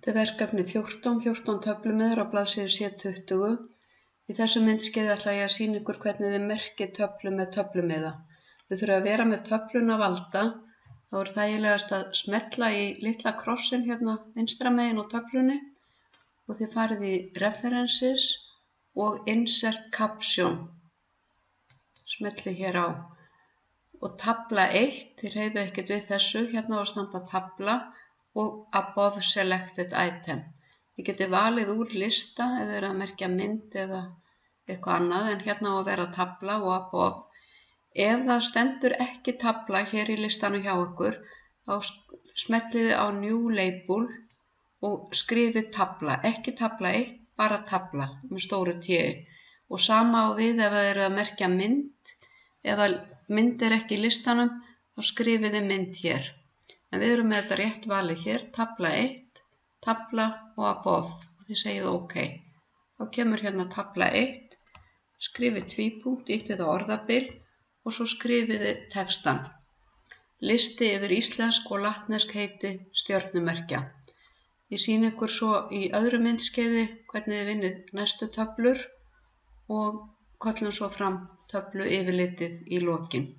Þetta er verkefni 14 töflumiðar á blaðsíðu C20. Í þessu myndskeiði ætla ég að sýna ykkur hvernig þið merkið töflu með töflumiða. Þið þurfið að vera með töfluna valda. Þá er þægilegast að smella í litla krossin hérna vinstra megin á töflunni og þið farið í References og Insert Caption. Smellið hér á. Og tafla 1, þið hreyfið ekkert við þessu, hérna á að standa tafla og Above Selected Item. Þið getið valið úr lista ef þið eru að merkja mynd eða eitthvað annað, en hérna á að vera tafla og Above. Ef það stendur ekki tafla hér í listanum hjá ykkur, þá smellið þið á New Label og skrifið tafla. Ekki tafla 1, bara tafla með stóru T. Og sama á við ef þið eru að merkja mynd. Ef mynd er ekki í listanum, þá skrifið þið mynd hér. En við erum með þetta rétt valið hér, tafla 1, tafla og Above. Og þið segið OK. Þá kemur hérna tafla 1, skrifið tvípunkt, ýttið á orðabil og svo skrifið þið textan. Listi yfir íslensk og latnesk heiti stjörnumerkja. Ég sýni ykkur svo í öðru myndskeiði hvernig þið vinnið næstu töflur og köllum svo fram töflu yfirlitið í lokin.